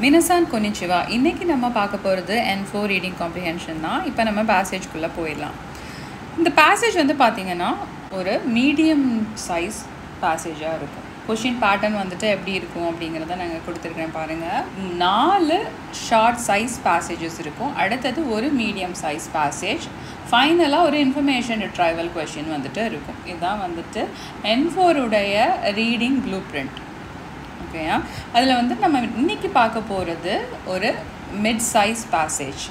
மினசான் கொனிச்சிவா. இன்றைக்கி நம்ம பார்க்க போகிறது N4 ரீடிங் காம்ப்ரிஹென்ஷன் தான். இப்போ நம்ம பேசேஜ்குள்ளே போயிடலாம். இந்த பேசேஜ் வந்து பார்த்திங்கன்னா ஒரு மீடியம் சைஸ் பேசேஜாக இருக்கும். கொஷின் பேட்டர்ன் வந்துட்டு எப்படி இருக்கும் அப்படிங்கிறத நாங்கள் கொடுத்துருக்கேன் பாருங்கள். 4 ஷார்ட் சைஸ் பேசேஜஸ் இருக்கும். அடுத்தது ஒரு மீடியம் சைஸ் பேசேஜ், ஃபைனலாக ஒரு இன்ஃபர்மேஷன் ரிட்ரைவல் கொஷின் வந்துட்டு இருக்கும். இதுதான் வந்துட்டு N4 உடைய ரீடிங் ப்ளூ பிரிண்ட். ஓகேயா, அதில் வந்து நம்ம இன்றைக்கி பார்க்க போகிறது ஒரு மிட் சைஸ் பேசேஜ்.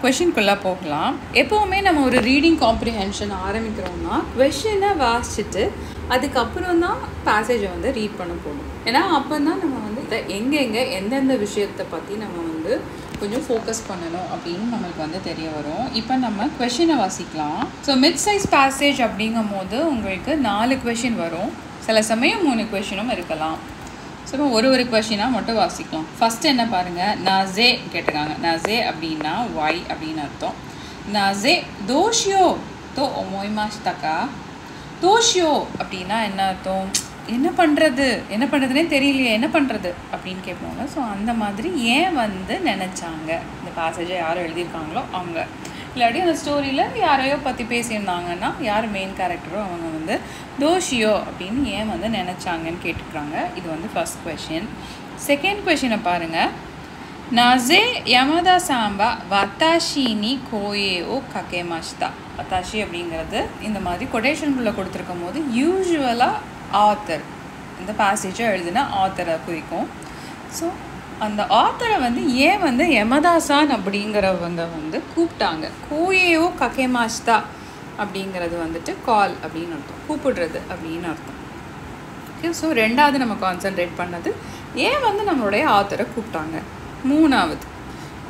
கொஷின்குள்ளே போகலாம். எப்போவுமே நம்ம ஒரு ரீடிங் காம்ப்ரிஹென்ஷன் ஆரம்பிக்கிறோம்னா கொஷினை வாசிச்சுட்டு அதுக்கப்புறம் தான் பேசேஜை வந்து ரீட் பண்ண போகணும். ஏன்னா அப்போ தான் நம்ம வந்து இதை எங்கெங்கே எந்தெந்த விஷயத்தை பற்றி நம்ம வந்து கொஞ்சம் ஃபோக்கஸ் பண்ணணும் அப்படின்னு நம்மளுக்கு வந்து தெரிய வரும். இப்போ நம்ம கொஷினை வாசிக்கலாம். ஸோ மிட் சைஸ் பேசேஜ் அப்படிங்கும் போது உங்களுக்கு 4 கொஷின் வரும், சில சமயம் 3 கொஷினும் இருக்கலாம். ஸோ ஒரு கொஷினாக மட்டும் வாசிக்கலாம். ஃபஸ்ட்டு என்ன பாருங்கள், நசே கேட்டிருக்காங்க. நசே அப்படின்னா ஒய் அப்படின்னு அர்த்தம். நசே தோஷியோ தோ ஒமோய்மாஷ்டக்கா. தோஷியோ அப்படின்னா என்ன அர்த்தம்? என்ன பண்ணுறதுனே தெரியலையே, என்ன பண்ணுறது அப்படின்னு கேட்பாங்க. ஸோ அந்த மாதிரி ஏன் வந்து நினச்சாங்க, இந்த பேசேஜை யார் எழுதியிருக்காங்களோ அவங்க, இல்லாட்டி அந்த ஸ்டோரியில் யாரையோ பற்றி பேசியிருந்தாங்கன்னா யார் மெயின் கேரக்டரோ அவங்க வந்து தோஷியோ அப்படின்னு ஏன் வந்து நினச்சாங்கன்னு கேட்டுக்கிறாங்க. இது வந்து ஃபர்ஸ்ட் கொஷின். செகண்ட் கொஷினை பாருங்கள். நசே யமதா சாம்பா வத்தாஷினி கோயேஓ ககேமாஷ்தா. வத்தாஷி அப்படிங்கிறது இந்த மாதிரி கொட்டேஷனுக்குள்ளே கொடுத்துருக்கும் போது யூஸ்வலாக ஆத்தர், இந்த பேசேஜை எழுதின ஆத்தரை குறிக்கும். ஸோ அந்த ஆத்தரை வந்து ஏன் வந்து யமதாசான் அப்படிங்கிறவங்க வந்து கூப்பிட்டாங்க. கோயேஓ ககேமாஷ்தா அப்படிங்கிறது வந்துட்டு கால் அப்படின்னு அர்த்தம், கூப்பிடுறது அப்படின்னு அர்த்தம். ஓகே, ஸோ ரெண்டாவது நம்ம கான்சன்ட்ரேட் பண்ணது ஏன் வந்து நம்மளுடைய ஆத்தரை கூப்பிட்டாங்க.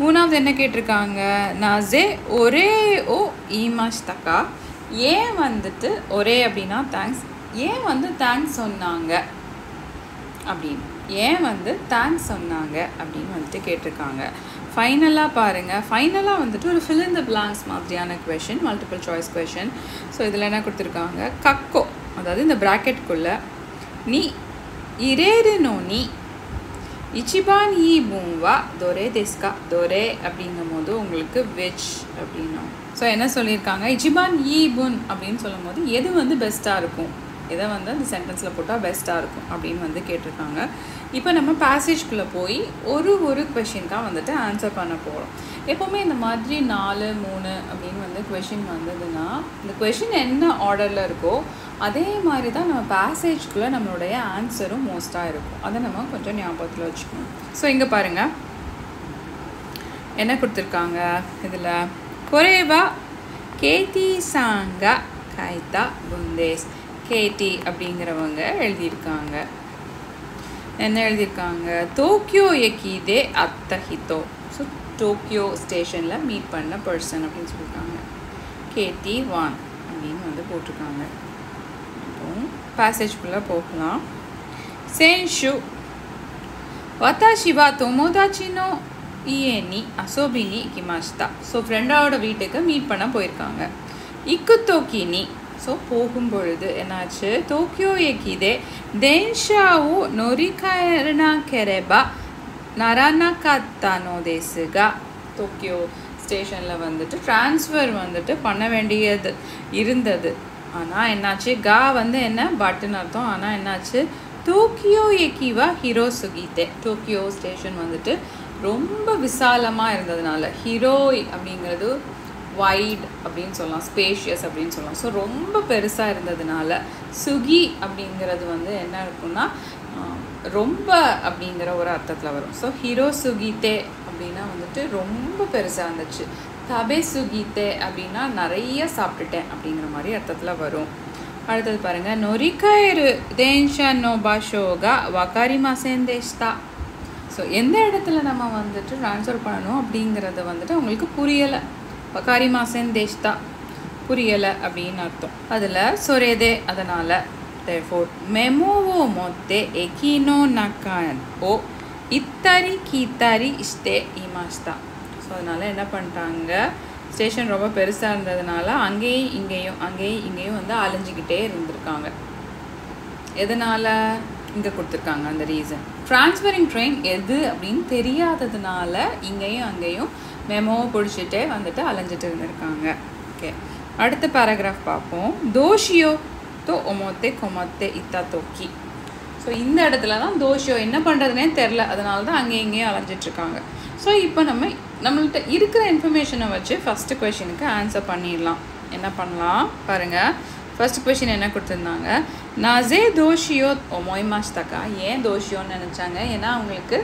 மூணாவது என்ன கேட்டிருக்காங்க, நசே ஒரே ஓ ஈமாஷ்தக்கா. ஏன் வந்துட்டு ஒரே அப்படின்னா தேங்க்ஸ், ஏன் வந்து தேங்க்ஸ் சொன்னாங்க அப்படின்னு, ஏன் வந்து தேங்க்ஸ் சொன்னாங்க அப்படின்னு வந்துட்டு கேட்டிருக்காங்க. ஃபைனலாக பாருங்கள், ஃபைனலாக வந்துட்டு ஒரு ஃபில் இன் த பிளாங்க்ஸ் மாதிரியான question, multiple choice question. So இதில் என்ன கொடுத்துருக்காங்க, கக்கோ, அதாவது இந்த ப்ராக்கெட்குள்ளே நீ இரேருனோ நீ இச்சிபான் ஈ பூவா தொரே தெஸ்கா. தொரே அப்படிங்கும் போது உங்களுக்கு வெஜ் அப்படின்னும். ஸோ என்ன சொல்லியிருக்காங்க, இச்சிபான் ஈ புன் அப்படின்னு சொல்லும் போது எது வந்து பெஸ்ட்டாக இருக்கும், எதை வந்து அந்த சென்டென்ஸில் போட்டால் பெஸ்ட்டாக இருக்கும் அப்படின்னு வந்து கேட்டிருக்காங்க. இப்போ நம்ம பேசேஜ்குள்ளே போய் ஒரு கொஷின்காக வந்துட்டு ஆன்சர் பண்ண போகிறோம். எப்போவுமே இந்த மாதிரி 4, 3 அப்படின்னு வந்து கொஷின் வந்ததுன்னா இந்த கொஷின் என்ன ஆர்டரில் இருக்கோ அதே மாதிரி தான் நம்ம பேசேஜ்குள்ளே நம்மளுடைய ஆன்சரும் மோஸ்ட்டாக இருக்கும். அதை நம்ம கொஞ்சம் ஞாபகத்தில் வச்சுக்கணும். ஸோ இங்கே பாருங்கள் என்ன கொடுத்துருக்காங்க. இதில் கொரேவா கேதி சாங்கா கைத்தா புந்தேஸ். கேடி அப்படிங்கிறவங்க எழுதியிருக்காங்க. என்ன எழுதியிருக்காங்க, டோக்கியோ எக்கிதே அத்தஹித்தோ. ஸோ டோக்கியோ ஸ்டேஷனில் மீட் பண்ண பர்சன் அப்படின்னு சொல்லியிருக்காங்க. கேடி 1 அப்படின்னு வந்து போட்டிருக்காங்க. அப்போ பேசேஜ்குள்ளே போகலாம். சென்ஷு வத்தாஷிவா தொமோதாச்சினோ இயேனி அசோபினி கிமாஷ்தா. ஸோ ஃப்ரெண்டோட வீட்டுக்கு மீட் பண்ண போயிருக்காங்க. இக்குத்தோக்கினி. ஸோ போகும்பொழுது என்னாச்சு, டோக்கியோ எக்கிதே தென்ஷாவு நொரிகாரணா கெரெபா நரானகாத்தானோ தேசுகா. டோக்கியோ ஸ்டேஷனில் வந்துட்டு ட்ரான்ஸ்ஃபர் வந்துட்டு பண்ண வேண்டியது இருந்தது. ஆனால் என்னாச்சு, கா வந்து என்ன பட்டுன்னு அர்த்தம். ஆனால் என்னாச்சு, டோக்கியோ எக்கிவா ஹிரோசுகிதே. டோக்கியோ ஸ்டேஷன் வந்துட்டு ரொம்ப விசாலமாக இருந்ததுனால, ஹிரோய் அப்படிங்கிறது வைட் அப்படின்னு சொல்லலாம், ஸ்பேஷியஸ் அப்படின்னு சொல்லலாம். ஸோ ரொம்ப பெருசாக இருந்ததுனால சுகி அப்படிங்கிறது வந்து என்ன இருக்குன்னா ரொம்ப அப்படிங்கிற ஒரு அர்த்தத்தில் வரும். ஸோ ஹீரோ சுகித்தே அப்படின்னா வந்துட்டு ரொம்ப பெருசாக இருந்துச்சு. தபே சுகித்தே அப்படின்னா நிறைய சாப்பிட்டுட்டேன் அப்படிங்கிற மாதிரி அர்த்தத்தில் வரும். அடுத்தது பாருங்கள், நொரிகாயரு தேன்ஷனோ பாஷோகா வகாரிமாசேன் தேஷ்தா. ஸோ எந்த இடத்துல நம்ம வந்துட்டு ட்ரான்ஸ்ஃபர் பண்ணணும் அப்படிங்கிறத வந்துட்டு அவங்களுக்கு புரியலை. வகாரிமாசேன் தேஷ்தா புரியலை அப்படின்னு அர்த்தம். அதில் சொரேதே அதனால் தேர்ஃபோர் மெமோவோ மொத்தே எகினோ நக்கான் ஓ இத்தாரி கீத்தாரி இஷ்டே இமாஷ்தா. ஸோ அதனால் என்ன பண்ணிட்டாங்க, ஸ்டேஷன் ரொம்ப பெருசாக இருந்ததுனால அங்கேயும் இங்கேயும் வந்து அலைஞ்சிக்கிட்டே இருந்திருக்காங்க. எதனால், இங்கே கொடுத்துருக்காங்க அந்த ரீசன். ட்ரான்ஸ்ஃபரிங் ட்ரெயின் எது அப்படின்னு தெரியாததுனால இங்கேயும் அங்கேயும் மெமோவை பிடிச்சிட்டே வந்துட்டு அலைஞ்சிட்டு இருந்திருக்காங்க. ஓகே, அடுத்த பேராகிராஃப் பார்ப்போம். தோஷியோ தோ ஒமோத்தே கொமத்தே இத்தா தொக்கி. ஸோ இந்த இடத்துல தான் தோஷியோ என்ன பண்ணுறதுனே தெரில, அதனால தான் அங்கேயும் இங்கேயும் அலைஞ்சிட்ருக்காங்க. ஸோ இப்போ நம்மள்கிட்ட இருக்கிற இன்ஃபர்மேஷனை வச்சு ஃபஸ்ட்டு கொஷினுக்கு ஆன்சர் பண்ணிடலாம். என்ன பண்ணலாம் பாருங்கள். ஃபர்ஸ்ட் கொஷின் என்ன கொடுத்துருந்தாங்க, நாசே தோஷியோ ஒமோய்மாஸ்தாக்கா. ஏன் தோஷியோன்னு நினச்சாங்க? ஏன்னா அவங்களுக்கு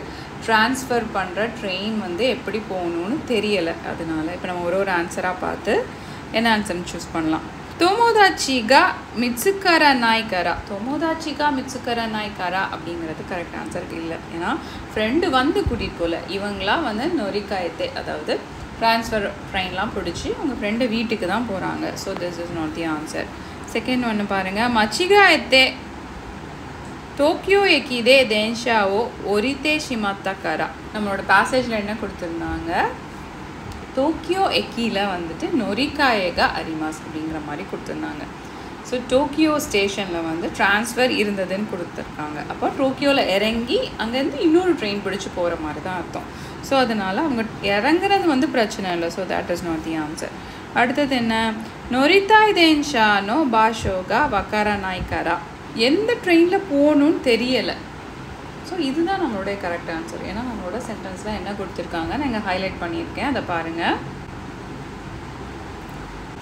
ட்ரான்ஸ்ஃபர் பண்ணுற ட்ரெயின் வந்து எப்படி போகணுன்னு தெரியலை. அதனால இப்போ நம்ம ஒரு ஆன்சராக பார்த்து என்ன ஆன்சர்னு சூஸ் பண்ணலாம். தோமோதாச்சிகா மிட்சுக்கரா நாய்கரா. தோமோதாச்சிகா மிட்சுக்கரா நாய்கரா அப்படிங்கிறது கரெக்ட் ஆன்சர் இல்லை. ஏன்னா ஃப்ரெண்டு வந்து கூட்டிகிட்டு போகல, இவங்களா வந்து நொரிக்காயத்தே அதாவது ட்ரான்ஸ்ஃபர் ட்ரெயின்லாம் பிடிச்சி அவங்க ஃப்ரெண்டு வீட்டுக்கு தான் போகிறாங்க. So this is not the answer. Second ஒன்று பாருங்கள். மச்சிகாயத்தே டோக்கியோ எக்கிதே தேன்ஷாவோ ஒரித்தே ஷிமாத்தாக்காரா. நம்மளோட பேசேஜில் என்ன கொடுத்துருந்தாங்க, டோக்கியோ எக்கியில் வந்துட்டு நொரிக்காயேகா அரிமாஸ் அப்படிங்கிற மாதிரி கொடுத்துருந்தாங்க. ஸோ டோக்கியோ ஸ்டேஷனில் வந்து ட்ரான்ஸ்ஃபர் இருந்ததுன்னு கொடுத்துருக்காங்க. அப்போ டோக்கியோவில் இறங்கி அங்கேருந்து இன்னொரு ட்ரெயின் பிடிச்சி போகிற மாதிரி தான் அர்த்தம். ஸோ அதனால் அவங்க இறங்குறது வந்து பிரச்சனை இல்லை. So that is not the answer. அடுத்தது என்ன, நொரித்தாய் தேன்ஷானோ பாஷோகா வக்காரா நாய்காரா. எந்த ட்ரெயினில் போகணுன்னு தெரியலை. ஸோ இதுதான் நம்மளுடைய கரெக்ட் ஆன்சர். ஏன்னா நம்மளோட சென்டென்ஸில் என்ன கொடுத்துருக்காங்க நான் இங்கே ஹைலைட் பண்ணியிருக்கேன், அதை பாருங்கள்.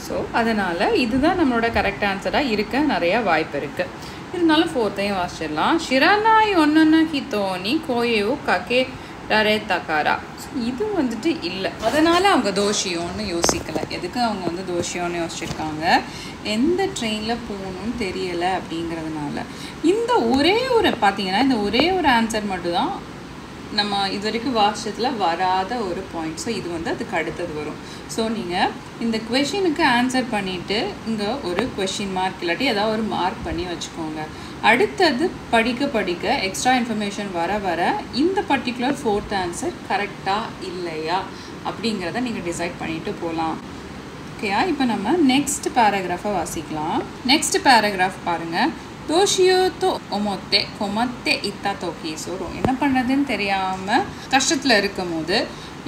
ஸோ அதனால் இதுதான் நம்மளோட கரெக்ட் ஆன்சராக இருக்க நிறையா வாய்ப்பு இருக்குது. இருந்தாலும் ஃபோர்த்தையும் வாசிச்சிடலாம். ஷிரானாய் ஒன்னொன்னு ஹித்தோனி கோயேவு ககே ரரே தகாரா. ஸோ இது வந்துட்டு இல்லை, அதனால் அவங்க தோஷியோன்னு யோசிக்கலை. எதுக்கு அவங்க வந்து தோஷியோன்னு யோசிச்சிருக்காங்க, எந்த ட்ரெயினில் போகணுன்னு தெரியலை அப்படிங்கிறதுனால. இந்த ஒரே ஒரு பார்த்தீங்கன்னா இந்த ஒரே ஒரு ஆன்சர் மட்டும்தான் நம்ம இது வரைக்கும் வாசிச்சதில் வராத ஒரு பாயிண்ட். ஸோ இது வந்து அதுக்கு அடுத்தது வரும். ஸோ நீங்கள் இந்த கொஷினுக்கு ஆன்சர் பண்ணிவிட்டு இங்கே ஒரு கொஷின் மார்க் இல்லாட்டி ஏதாவது ஒரு மார்க் பண்ணி வச்சுக்கோங்க. அடுத்தது படிக்க எக்ஸ்ட்ரா இன்ஃபர்மேஷன் வர இந்த பர்டிகுலர் ஃபோர்த் ஆன்சர் கரெக்டாக இல்லையா அப்படிங்கிறத நீங்கள் டிசைட் பண்ணிவிட்டு போகலாம். ஓகேயா, இப்போ நம்ம நெக்ஸ்ட் பேராகிராஃபை வாசிக்கலாம். நெக்ஸ்ட் பேராகிராஃப் பாருங்கள். தோஷியோ தோ ஒமோத்தே கொமத்தே இத்தா தோக்கி. ஸோ என்ன பண்ணுறதுன்னு தெரியாமல் கஷ்டத்தில் இருக்கும் போது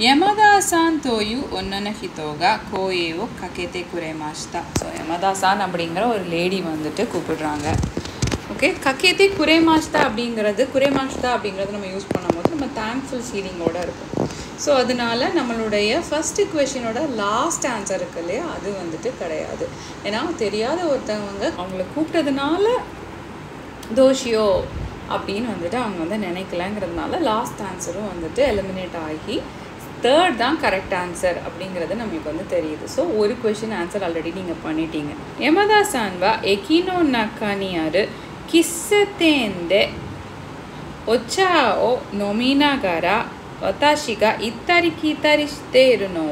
யமதாசான் தோயு ஒன்னன ஹிதோகா கோயேவோ ககேத்தே குரேமாஷ்தா. ஸோ யமதாசான் அப்படிங்கிற ஒரு லேடி வந்துட்டு கூப்பிடுறாங்க. ஓகே, ககேத்தே குரேமாஷ்தா அப்படிங்கிறது நம்ம யூஸ் பண்ணும்போது நம்ம தேங்க்ஃபுல் ஃபீலிங்கோடு இருக்கும். ஸோ அதனால நம்மளுடைய ஃபஸ்ட்டு கொஷினோட லாஸ்ட் ஆன்சர் இருக்கு இல்லையா, அது வந்துட்டு கிடையாது. ஏன்னா தெரியாத ஒருத்தவங்க அவங்கள கூப்பிட்டதுனால தோஷியோ அப்படின்னு வந்துட்டு அவங்க வந்து நினைக்கலங்கிறதுனால லாஸ்ட் ஆன்சரும் வந்துட்டு எலிமினேட் ஆகி தேர்ட் தான் கரெக்ட் ஆன்சர் அப்படிங்கிறது நம்மளுக்கு வந்து தெரியுது. ஸோ ஒரு கொஷின் ஆன்சர் ஆல்ரெடி நீங்கள் பண்ணிட்டீங்க. யமதா சான்வா எகினோ நக்கானியாரு கிஸ்ஸத்தேந்தே ஒச்சாஓ நொமினாகாரா வதாஷிகா இத்தாரி கீத்தாரி ஷித்தே இருனோ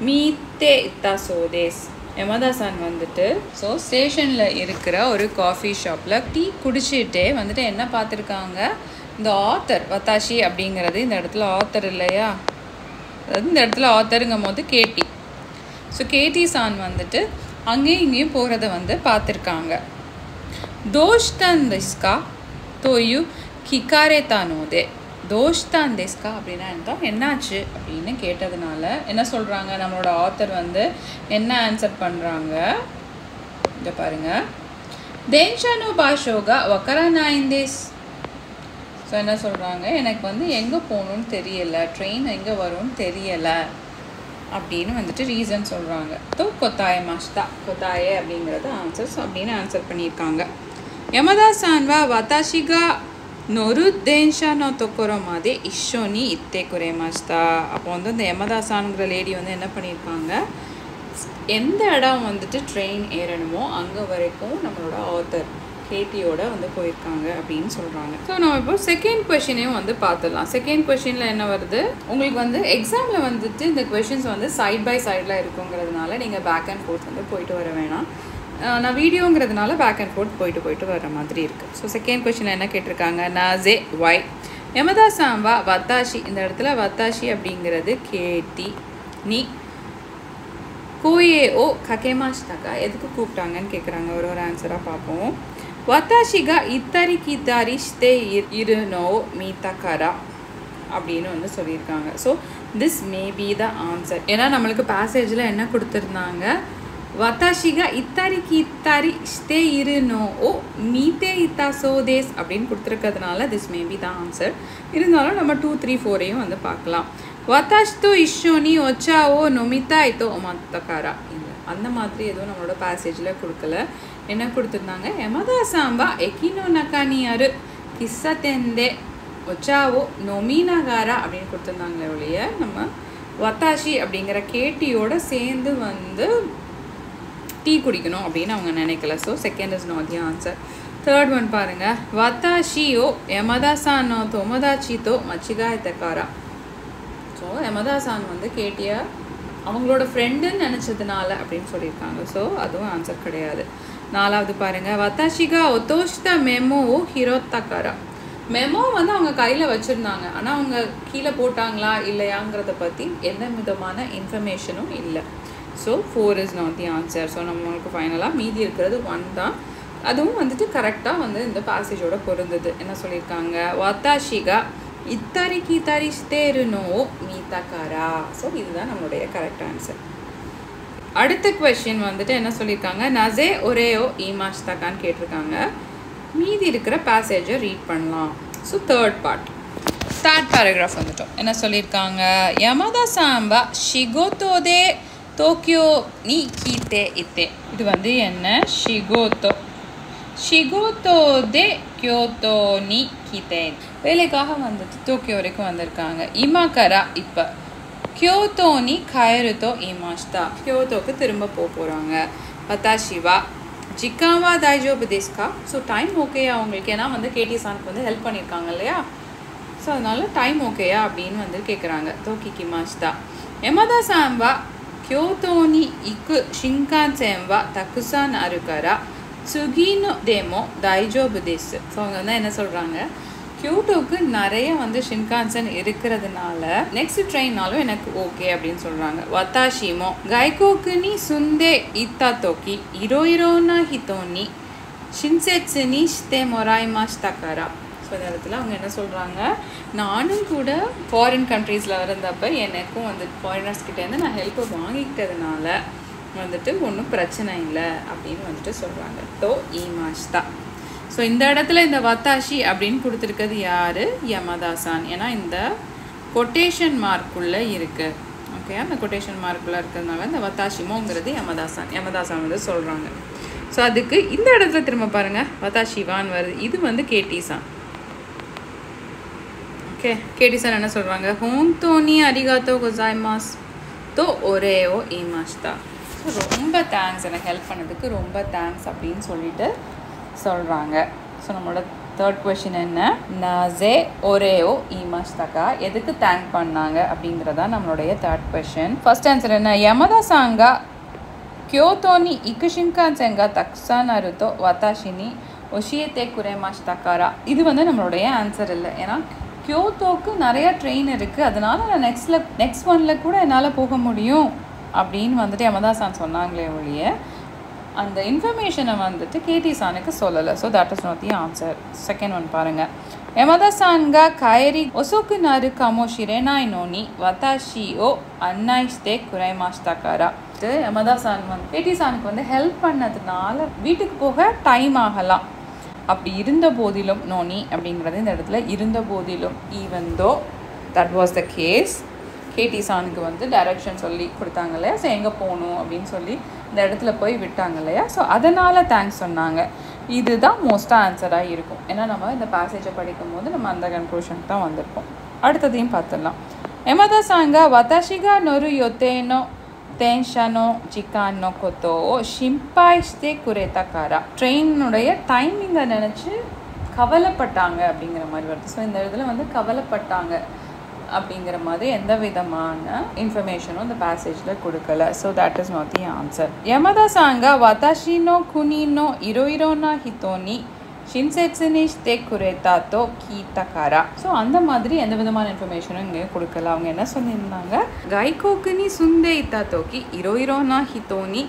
மீத்தே இத்தா சோதேஸ். யமதாசான் வந்துட்டு ஸோ ஸ்டேஷனில் இருக்கிற ஒரு காஃபி ஷாப்பில் டீ குடிச்சிட்டே வந்துட்டு என்ன பார்த்துருக்காங்க, இந்த ஆத்தர் வத்தாஷி அப்படிங்கிறது இந்த இடத்துல ஆத்தர் இல்லையா, அதாவது இந்த இடத்துல ஆத்தருங்கும் போது கேட்டி. ஸோ கேட்டி சான் வந்துட்டு அங்கேயும் இங்கேயும் போகிறத வந்து பார்த்துருக்காங்க. தோஷ்தான் திஸ்கா தோயு கிகாரே தானோதே. தோஷ்தான் திஸ்கா அப்படின்னா என்னாச்சு அப்படின்னு கேட்டதுனால என்ன சொல்கிறாங்க, நம்மளோட ஆத்தர் வந்து என்ன ஆன்சர் பண்ணுறாங்க இங்கே பாருங்கள். தேன்ஷானோ பாஷோகா வக்கரானாயிந்தேஸ். ஸோ என்ன சொல்கிறாங்க, எனக்கு வந்து எங்கே போகணுன்னு தெரியலை, ட்ரெயின் எங்கே வரும்னு தெரியலை அப்படின்னு வந்துட்டு ரீசன் சொல்கிறாங்க. தோ கொத்தாய மாஷ்தா, கொத்தாயே அப்படிங்கிறது ஆன்சர்ஸ் அப்படின்னு ஆன்சர் பண்ணியிருக்காங்க. யமதா சான்வா வதாஷிகா நொரு தேன்ஷானோ தொக்கோரோ மாதிரி இஷோனி இத்தே குரேமாஷ்தா. அப்போ வந்து இந்த யமதாசானுங்கிற லேடி வந்து என்ன பண்ணியிருக்காங்க, எந்த இடம் வந்துட்டு ட்ரெயின் ஏறணுமோ அங்கே வரைக்கும் நம்மளோட ஆத்தர் கேட்டியோட வந்து போயிருக்காங்க அப்படின்னு சொல்கிறாங்க. ஸோ நம்ம இப்போ செகண்ட் கொஷினையும் வந்து பார்த்துடலாம். செகண்ட் கொஷினில் என்ன வருது, உங்களுக்கு வந்து எக்ஸாமில் வந்துட்டு இந்த கொஷின்ஸ் வந்து சைட் பை சைடில் இருக்குங்கிறதுனால நீங்கள் பேக் அண்ட் ஃபோர்த் வந்து போயிட்டு வர வேணாம். நான் வீடியோங்கிறதுனால பேக் அண்ட் ஃபோர்த் போயிட்டு வர மாதிரி இருக்குது. ஸோ செகண்ட் கொஷினில் என்ன கேட்டிருக்காங்க, நாசே ஒய் யமதா சாம்பா வத்தாஷி. இந்த இடத்துல வத்தாஷி அப்படிங்கிறது கேட்டி நீ கோயே ஓ ககேமாஷ்தாக்கா எதுக்கு கூப்பிட்டாங்கன்னு கேட்குறாங்க. ஒரு ஆன்சராக பார்ப்போம். வத்தாஷிகா இத்தாரி கித்தாரி ஸ்டே இருனோ மீதக்காரா அப்படின்னு வந்து சொல்லியிருக்காங்க. So this may be the answer. ஏன்னா நம்மளுக்கு பேசேஜில் என்ன கொடுத்துருந்தாங்க, வத்தாஷிகா இத்தாரி கித்தாரி ஸ்டே இருனோ ஓ மீதே இத்தா சோதேஸ் அப்படின்னு கொடுத்துருக்கிறதுனால this may be the answer. இருந்தாலும் நம்ம 2, 3, 4ஐயும் வந்து பார்க்கலாம். வத்தாஷ் தோ இஷோனி ஒச்சா ஓ நொமிதா இத்தோ மத்தக்காரா இல்லை, அந்த மாதிரி எதுவும் நம்மளோட பேசேஜில் கொடுக்கல. என்ன கொடுத்துருந்தாங்க, எமதா சாம்பா எக்கினோ நக்கானியாரு கிஸ்ஸா தெந்தே ஒச்சாவோ நொமினகாரா அப்படின்னு கொடுத்துருந்தாங்களே ஒழிய நம்ம வத்தாஷி அப்படிங்கிற கேட்டியோட சேர்ந்து வந்து டீ குடிக்கணும் அப்படின்னு அவங்க நினைக்கல. So second is not the answer. Third one பாருங்கள், வத்தாஷியோ எமதாசானோ தொமதாச்சித்தோ மச்சிகாயத்தக்காரா. ஸோ எமதாசான் வந்து கேட்டிய அவங்களோட ஃப்ரெண்டுன்னு நினச்சதுனால அப்படின்னு சொல்லியிருக்காங்க. ஸோ அதுவும் ஆன்சர் கிடையாது. நாலாவது பாருங்கள், வத்தாஷிகா ஒத்தோஷ்ட மெமோ ஹிரோத்தக்காரா. மெமோ வந்து அவங்க கையில் வச்சுருந்தாங்க, ஆனால் அவங்க கீழே போட்டாங்களா இல்லையாங்கிறத பற்றி எந்த விதமான இன்ஃபர்மேஷனும் இல்லை. So 4 is not the answer. So நம்மளுக்கு ஃபைனலாக மீதி இருக்கிறது 1 தான். அதுவும் வந்துட்டு கரெக்டாக வந்து இந்த பேசேஜோட பொருந்தது. என்ன சொல்லியிருக்காங்க, வத்தாஷிகா இத்தாரி கித்தாரி ஸ்டேருனோ மீதக்காரா. ஸோ இதுதான் நம்மளுடைய கரெக்ட் ஆன்சர். அடுத்த கொஸ்டின் வந்துட்டு என்ன சொல்லியிருக்காங்க, நசே ஒரேயோ ஈமாஷ்தாக்கான்னு கேட்டிருக்காங்க. மீதி இருக்கிற பேசேஜை ரீட் பண்ணலாம். ஸோ தேர்ட் பேராகிராஃப் வந்துட்டோம். என்ன சொல்லியிருக்காங்க, யமதா சாம்பா ஷிகோத்தோதே டோக்கியோ நீ கீத்தே இத்தே. இது வந்து என்ன, ஷிகோத்தோதே கியோத்தோ நீ கீத்தே. வேலைக்காக வந்துட்டு டோக்கியோ வரைக்கும் வந்திருக்காங்க. இமாக்கரா இப்போ கியோத்தோ நீ கயருத்தோ இமாஷ்தா, கியோத்தோக்கு திரும்ப போகிறாங்க. வத்தாஷிவா ஜிக்காவா தைஜோபு தேஸ்கா. ஸோ டைம் ஓகேயா அவங்களுக்கு, ஏன்னா வந்து கேடிசானுக்கு வந்து ஹெல்ப் பண்ணியிருக்காங்க இல்லையா. ஸோ அதனால டைம் ஓகேயா அப்படின்னு வந்து கேட்குறாங்க. தோக்கி கிமாஷ்தா எமதா சாம்பா கியோத்தோனி இக்கு ஷின்கான்சென் வா தக்குசான் அருக்கரா சுகினோ டேமோ தைஜோபு தேஸ். ஸோ அவங்க வந்து என்ன சொல்கிறாங்க, கியோட்டோவுக்கு நிறைய வந்து ஷின்கான்சன் இருக்கிறதுனால நெக்ஸ்ட் ட்ரெயின்னாலும் எனக்கு ஓகே அப்படின்னு சொல்கிறாங்க. வத்தாஷிமோ கைகோக்கு நீ சுந்தே இத்தா தோக்கி இரோனா ஹித்தோனி ஷின்செட்ஸு நீ ஷ்தே மொராய்மாஷ் தக்காரா. ஸோ இந்த இடத்துல அவங்க என்ன சொல்கிறாங்க, நானும் கூட ஃபாரின் கண்ட்ரீஸில் இருந்தப்போ எனக்கும் வந்து ஃபாரினர்ஸ்கிட்டேருந்து நான் ஹெல்ப்பை வாங்கிக்கிட்டதுனால வந்துட்டு ஒன்றும் பிரச்சனை இல்லை அப்படின்னு வந்துட்டு சொல்கிறாங்க. டோ ஈமாஷ்தா. ஸோ இந்த இடத்துல இந்த வத்தாஷி அப்படின்னு கொடுத்துருக்கிறது யார், யமதாசான். ஏன்னா இந்த கொட்டேஷன் மார்க்குள்ளே இருக்குது. ஓகே, அந்த கொட்டேஷன் மார்க்குள்ளே இருக்கிறதுனால இந்த வத்தாஷிமோங்கிறது யமதாசான் வந்து சொல்கிறாங்க. ஸோ அதுக்கு இந்த இடத்துல திரும்ப பாருங்கள், வத்தாஷிவான் வருது. இது வந்து கேட்டிசான். ஓகே, கேட்டிசான் என்ன சொல்கிறாங்க, ஹோன்தோனி அரிகாத்தோ கொசாய்மாஸ் தோ ஒரேயோ ஈமாஷ்தா. ஸோ ரொம்ப தேங்க்ஸ், எனக்கு ஹெல்ப் பண்ணதுக்கு ரொம்ப தேங்க்ஸ் அப்படின்னு சொல்லிட்டு சொல்கிறாங்க. ஸோ நம்மளோட தேர்ட் கொஷின் என்ன, நசே ஒரேயோ ஈமாஷ்தாக்கா எதுக்கு தேங்க் பண்ணாங்க அப்படிங்கிறதா நம்மளுடைய தேர்ட் கொஷின். ஃபர்ஸ்ட் ஆன்சர் என்ன, யமதா சாங்கா கியோத்தோனி இக்குஷின்கான்செங்கா தக்சான் அருத்தோ வத்தாஷினி ஒஷியத்தே குரேமாஷ்தாக்காரா. இது வந்து நம்மளுடைய ஆன்சர் இல்லை. ஏன்னா கியோத்தோவுக்கு நிறைய ட்ரெயின் இருக்குது, அதனால நான் நெக்ஸ்ட் ஒனில் கூட என்னால் போக முடியும் அப்படின்னு வந்துட்டு யமதாசான் சொன்னாங்களே ஒழிய அந்த இன்ஃபர்மேஷனை வந்துட்டு கேடிசானுக்கு சொல்லலை. So that is not the answer. Second one பாருங்கள், யமதாசான்கா கைரி ஒசோக்கு நாரு கமோ ஷிரேனாய் நோனி வத்தாஷியோ அன்னாய்ஸ்தே குரைமாஷ்தாக்காரா. யமதாசான் வந்து கேடிசானுக்கு வந்து ஹெல்ப் பண்ணதுனால வீட்டுக்கு போக டைம் ஆகலாம். அப்படி இருந்த போதிலும், நோனி அப்படிங்கிறது இந்த இடத்துல இருந்த போதிலும், even though that was the case, கேடிசானுக்கு வந்து டைரக்ஷன் சொல்லி கொடுத்தாங்க இல்லையா. ஸோ எங்கே போகணும் அப்படின்னு சொல்லி இந்த இடத்துல போய் விட்டாங்க இல்லையா. ஸோ அதனால் தேங்க்ஸ் சொன்னாங்க. இதுதான் மோஸ்ட்டாக ஆன்சராக இருக்கும். ஏன்னா நம்ம இந்த பேசேஜை படிக்கும் போது நம்ம அந்த கன்க்ளூஷனுக்கு தான் வந்திருப்போம். அடுத்ததையும் பார்த்துடலாம். எமதாசாங்கா வத்தாஷிகா நொரு யொத்தேனோ தேன்ஷானோ ஜிகானோ கொத்தோ ஷிம்பாய்ஸ்தே குரேத்தாக்காரா. ட்ரெயினுடைய டைமிங்கை நினச்சி கவலைப்பட்டாங்க அப்படிங்கிற மாதிரி வருது. ஸோ இந்த இடத்துல வந்து கவலைப்பட்டாங்க அப்படிங்கிற மாதிரி எந்த விதமான இன்ஃபர்மேஷனும் இந்த பேசேஜில் கொடுக்கல. So that is not the answer. யமதாசாங்கா வத்தாஷினோ குனினோ இரோனா ஹித்தோனி ஷின்செட்ஸுனிஷ் தே குரேத்தாத்தோ கீத்தக்காரா. ஸோ அந்த மாதிரி எந்த விதமான இன்ஃபர்மேஷனும் இங்கே கொடுக்கல. அவங்க என்ன சொல்லியிருந்தாங்க, கைகோக்குனி சுந்தே இத்தாத்தோக்கி இரோனா ஹித்தோனி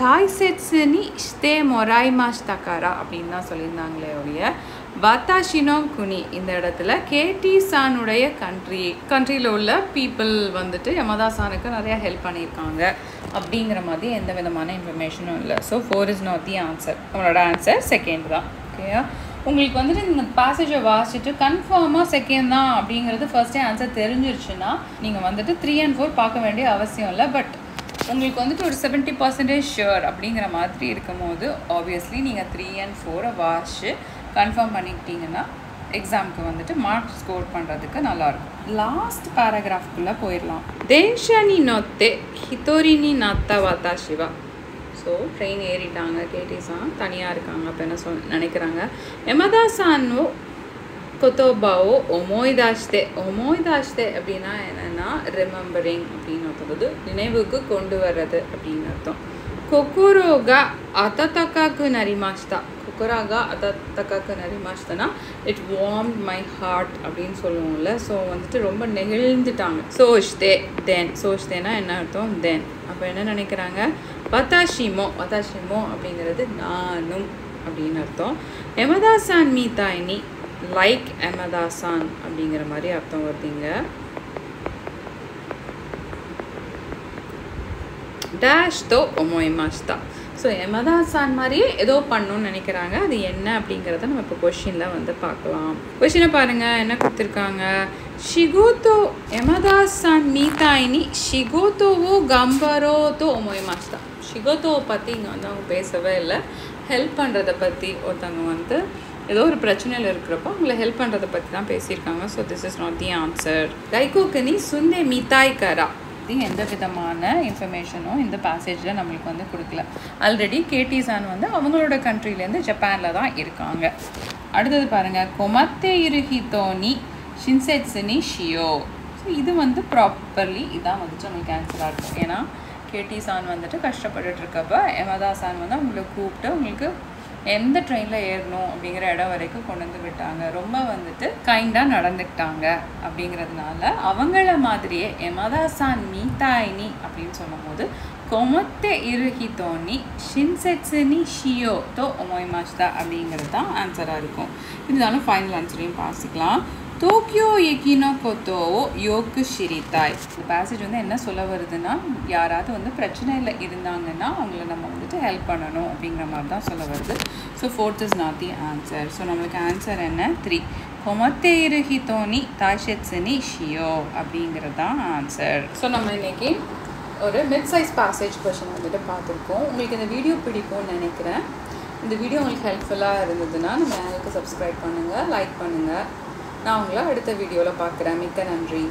தாய்செட்ஸு நீ ஷ்டே மொராய்மாஷ்டா காரா அப்படின்னு தான் சொல்லியிருந்தாங்களே ஒழிய வத்தாஷினோ குனி இந்த இடத்துல கேடி சானுடைய கண்ட்ரியில் உள்ள பீப்புள் வந்துட்டு யமதா சானுக்கு நிறையா ஹெல்ப் பண்ணியிருக்காங்க அப்படிங்கிற மாதிரி எந்த விதமான இன்ஃபர்மேஷனும் இல்லை. So 4 is not the answer. நம்மளோட ஆன்சர் செகண்ட் தான். ஓகேயா, உங்களுக்கு வந்துட்டு இந்த பேசேஜை வாசிச்சுட்டு கன்ஃபார்மாக செகண்ட் தான் அப்படிங்கிறது ஃபர்ஸ்டே ஆன்சர் தெரிஞ்சிருச்சுன்னா நீங்கள் வந்துட்டு 3 and 4 பார்க்க வேண்டிய அவசியம் இல்லை. பட் உங்களுக்கு வந்துட்டு ஒரு 70% ஷுர் அப்படிங்கிற மாதிரி இருக்கும் போது ஆப்வியஸ்லி நீங்கள் 3 and 4 வாசிச்சு கன்ஃபார்ம் பண்ணிக்கிட்டீங்கன்னா எக்ஸாமுக்கு வந்துட்டு மார்க் ஸ்கோர் பண்ணுறதுக்கு நல்லாயிருக்கும். லாஸ்ட் பேராகிராஃப்குள்ளே போயிடலாம். தேஷானி நொத்தே ஹிதோரினி நத்தா வாத்தாஷிவா. ஸோ ட்ரெயின் ஏறிட்டாங்க, கேட்டிசான் தனியாக இருக்காங்க. அப்போ என்ன நினைக்கிறாங்க, யமதா சானோ கொத்தோபாவோ ஒமோய்தாஷ்தே. ஒமோய்தாஷ்தே அப்படின்னா என்னென்னா ரிமெம்பரிங் அப்படின்னு அர்த்தம், நினைவுக்கு கொண்டு வர்றது அப்படின்னு அர்த்தம். கொக்குரோகா அதத்தக்காக்கு நரிமாஷ்தா. கொக்குராகா அதத்தக்காக்கு நரிமாஷ்தனா இட் வார்ம் மை ஹார்ட் அப்படின்னு சொல்லுவோம்ல. ஸோ வந்துட்டு ரொம்ப நெகிழ்ந்துட்டாங்க. சோஷ்தே தென். சோஷ்தேனா என்ன அர்த்தம், தென். அப்போ என்ன நினைக்கிறாங்க, வத்தாஷிமோ. வத்தாஷிமோ அப்படிங்கிறது நானும் அப்படின்னு அர்த்தம். யமதா சான் மீதாயினி லைக் யமதா சான் அப்படிங்கிற மாதிரி அர்த்தம் வருதுங்க. டேஷ் தோ ஒமோய்மாஷ்தா. ஸோ யமதா சான் மாதிரியே ஏதோ பண்ணணும்னு நினைக்கிறாங்க. அது என்ன அப்படிங்கிறத நம்ம இப்போ கொஷினில் வந்து பார்க்கலாம். கொஷினை பாருங்கள், என்ன கொடுத்துருக்காங்க. ஷிகோத்தோ யமதா சான் மீதாயினி ஷிகோத்தோவோ கம்பரோ தோ ஒமோய்மாஷ்தா. ஷிகோத்தோவை பற்றி இங்கே வந்து அவங்க பேசவே இல்லை. ஹெல்ப் பண்ணுறதை பற்றி ஒருத்தவங்க வந்து ஏதோ ஒரு பிரச்சனையில் இருக்கிறப்போ அவங்களை ஹெல்ப் பண்ணுறதை பற்றி தான் பேசியிருக்காங்க. So this is not the answer. ரைகோக்கனி சுந்தே மிதாய் கரா. எந்த விதமான இன்ஃபர்மேஷனும் இந்த பேசேஜில் நம்மளுக்கு வந்து கொடுக்கல. ஆல்ரெடி கேடி சான் வந்து அவங்களோட கண்ட்ரிலேருந்து ஜப்பானில் தான் இருக்காங்க. அடுத்தது பாருங்கள், கொமத்தே இருஹிதோனி ஷின்செட்ஸுனி ஷியோ. ஸோ இது வந்து ப்ராப்பர்லி இதான் வந்துட்டு நம்மளுக்கு ஆன்சராக இருக்கும். ஏன்னா கேடி சான் வந்துட்டு கஷ்டப்பட்டுட்டு இருக்கப்போ யமதா சான் வந்து அவங்களை கூப்பிட்டு உங்களுக்கு எந்த ட்ரெயினில் ஏறணும் அப்படிங்கிற இடம் வரைக்கும் கொண்டு வந்து விட்டாங்க. ரொம்ப வந்துட்டு கைண்டாக நடந்துக்கிட்டாங்க. அப்படிங்கிறதுனால அவங்கள மாதிரியே யமதா சான் மீதாயினி அப்படின்னு சொல்லும் போது கொமத்தே இருஹிதோனி ஷின்செட்ஸுனி ஷியோ தோ ஒமோய்மாஷ்தா அப்படிங்கிறது தான் ஆன்சராக இருக்கும். இருந்தாலும் ஃபைனல் ஆன்சரையும் பார்த்துக்கலாம். டோக்கியோ எக்கினோ கொத்தோ யோக்கு ஷிரித்தாய். இந்த பேசேஜ் வந்து என்ன சொல்ல வருதுன்னா, யாராவது வந்து பிரச்சனையில் இருந்தாங்கன்னா அவங்கள நம்ம வந்துட்டு ஹெல்ப் பண்ணணும் அப்படிங்கிற மாதிரி தான் சொல்ல வருது. So 4th is not the answer. So நம்மளுக்கு ஆன்சர் என்ன, 3. கொமத்தே இருஹிதோனி தாய்ஷெட்ஸுனி ஷியோ அப்படிங்கிறது தான் ஆன்சர். ஸோ நம்ம இன்னைக்கு ஒரு மிட் சைஸ் பேசேஜ் கொஷின் வந்துட்டு பார்த்துருக்கோம். உங்களுக்கு இந்த வீடியோ பிடிக்கும்னு நினைக்கிறேன். இந்த வீடியோ உங்களுக்கு ஹெல்ப்ஃபுல்லாக இருந்ததுன்னா நம்ம சேனலுக்கு சப்ஸ்கிரைப் பண்ணுங்கள், லைக் பண்ணுங்கள். நான் உங்களை அடுத்த வீடியோவில் பார்க்குறேன். மிக்க நன்றி.